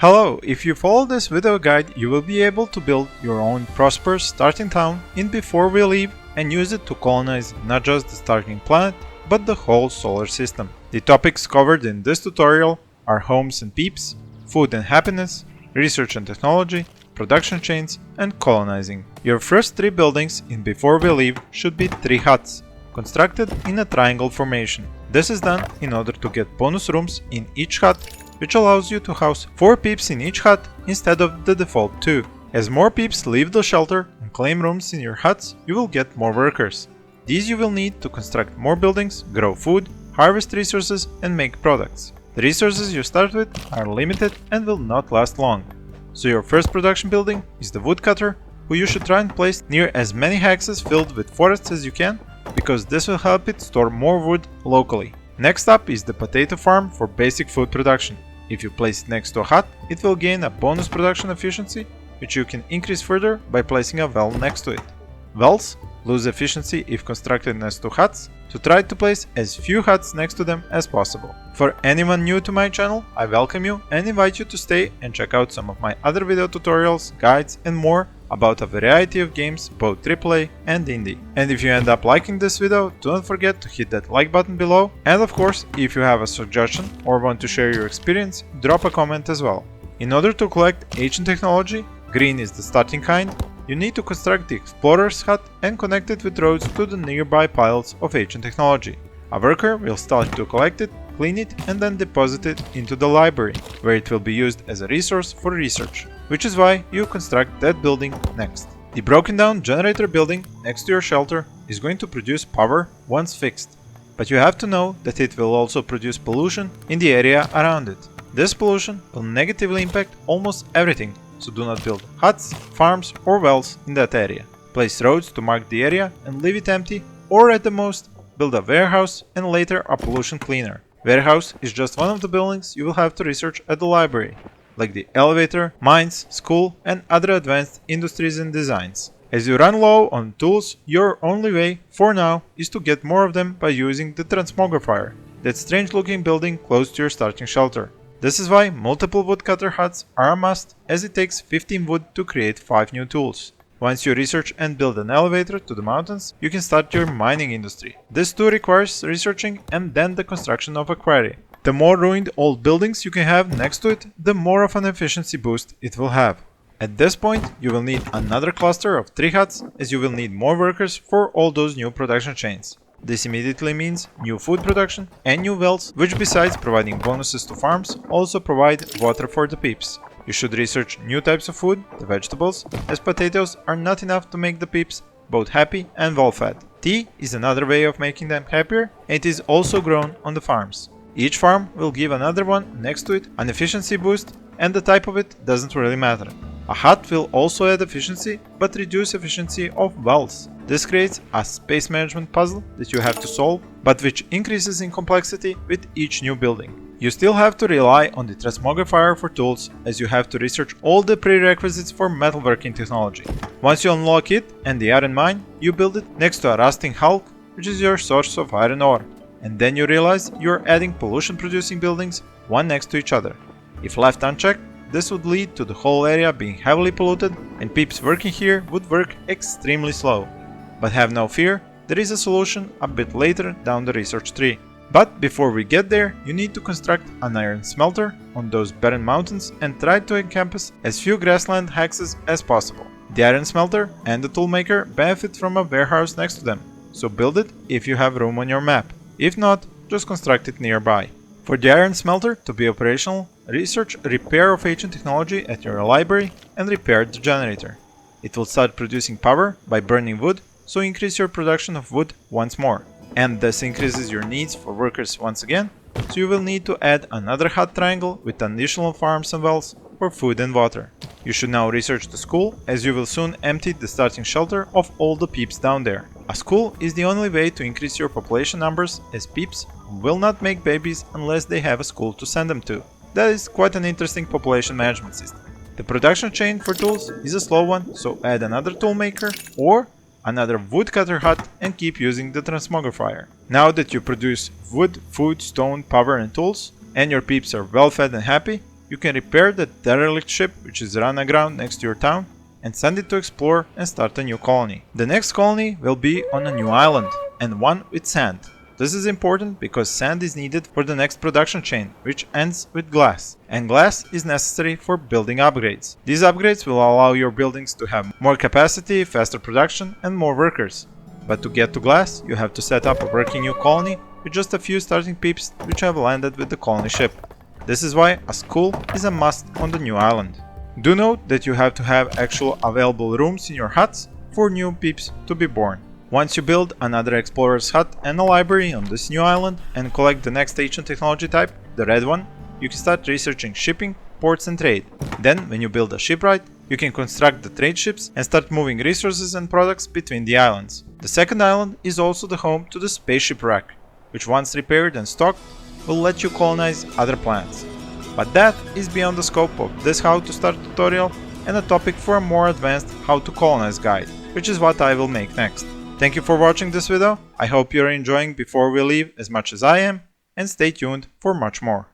Hello, if you follow this video guide, you will be able to build your own prosperous starting town in Before We Leave and use it to colonize not just the starting planet, but the whole solar system. The topics covered in this tutorial are homes and peeps, food and happiness, research and technology, production chains, and colonizing. Your first 3 buildings in Before We Leave should be 3 huts, constructed in a triangle formation. This is done in order to get bonus rooms in each hut, which allows you to house 4 peeps in each hut instead of the default 2. As more peeps leave the shelter and claim rooms in your huts, you will get more workers. These you will need to construct more buildings, grow food, harvest resources, and make products. The resources you start with are limited and will not last long. So your first production building is the woodcutter, who you should try and place near as many hexes filled with forests as you can, because this will help it store more wood locally. Next up is the potato farm for basic food production. If you place it next to a hut, it will gain a bonus production efficiency, which you can increase further by placing a well next to it. Wells lose efficiency if constructed next to huts, so try to place as few huts next to them as possible. For anyone new to my channel, I welcome you and invite you to stay and check out some of my other video tutorials, guides, and more about a variety of games, both AAA and indie. And if you end up liking this video, don't forget to hit that like button below, and of course, if you have a suggestion or want to share your experience, drop a comment as well. In order to collect ancient technology, green is the starting kind, you need to construct the explorer's hut and connect it with roads to the nearby piles of ancient technology. A worker will start to collect it, clean it, and then deposit it into the library, where it will be used as a resource for research, which is why you construct that building next. The broken down generator building next to your shelter is going to produce power once fixed, but you have to know that it will also produce pollution in the area around it. This pollution will negatively impact almost everything, so do not build huts, farms, or wells in that area. Place roads to mark the area and leave it empty, or at the most, build a warehouse and later a pollution cleaner. Warehouse is just one of the buildings you will have to research at the library, like the elevator, mines, school, and other advanced industries and designs. As you run low on tools, your only way, for now, is to get more of them by using the transmogrifier, that strange looking building close to your starting shelter. This is why multiple woodcutter huts are a must, as it takes 15 wood to create 5 new tools. Once you research and build an elevator to the mountains, you can start your mining industry. This too requires researching and then the construction of a quarry. The more ruined old buildings you can have next to it, the more of an efficiency boost it will have. At this point, you will need another cluster of 3 huts, as you will need more workers for all those new production chains. This immediately means new food production and new wells, which besides providing bonuses to farms, also provide water for the peeps. You should research new types of food, the vegetables, as potatoes are not enough to make the peeps both happy and well-fed. Tea is another way of making them happier, and it is also grown on the farms. Each farm will give another one next to it an efficiency boost, and the type of it doesn't really matter. A hut will also add efficiency, but reduce efficiency of wells. This creates a space management puzzle that you have to solve, but which increases in complexity with each new building. You still have to rely on the transmogrifier for tools, as you have to research all the prerequisites for metalworking technology. Once you unlock it and the iron mine, you build it next to a rusting hulk, which is your source of iron ore. And then you realize you're adding pollution-producing buildings one next to each other. If left unchecked, this would lead to the whole area being heavily polluted, and peeps working here would work extremely slow. But have no fear, there is a solution a bit later down the research tree. But before we get there, you need to construct an iron smelter on those barren mountains and try to encompass as few grassland hexes as possible. The iron smelter and the toolmaker benefit from a warehouse next to them, so build it if you have room on your map. If not, just construct it nearby. For the iron smelter to be operational, research repair of ancient technology at your library and repair the generator. It will start producing power by burning wood, so increase your production of wood once more. And this increases your needs for workers once again, so you will need to add another hut triangle with additional farms and wells for food and water. You should now research the school, as you will soon empty the starting shelter of all the peeps down there. A school is the only way to increase your population numbers, as peeps will not make babies unless they have a school to send them to. That is quite an interesting population management system. The production chain for tools is a slow one, so add another toolmaker or another woodcutter hut and keep using the transmogrifier. Now that you produce wood, food, stone, power and tools, and your peeps are well fed and happy, you can repair the derelict ship which is run aground next to your town and send it to explore and start a new colony. The next colony will be on a new island, and one with sand. This is important because sand is needed for the next production chain, which ends with glass, and glass is necessary for building upgrades. These upgrades will allow your buildings to have more capacity, faster production, and more workers. But to get to glass, you have to set up a working new colony with just a few starting peeps which have landed with the colony ship. This is why a school is a must on the new island. Do note that you have to have actual available rooms in your huts for new peeps to be born. Once you build another explorer's hut and a library on this new island and collect the next ancient technology type, the red one, you can start researching shipping, ports and trade. Then, when you build a shipwright, you can construct the trade ships and start moving resources and products between the islands. The second island is also the home to the spaceship rack, which once repaired and stocked will let you colonize other planets. But that is beyond the scope of this how to start tutorial and a topic for a more advanced how to colonize guide, which is what I will make next. Thank you for watching this video, I hope you're enjoying Before We Leave as much as I am, and stay tuned for much more.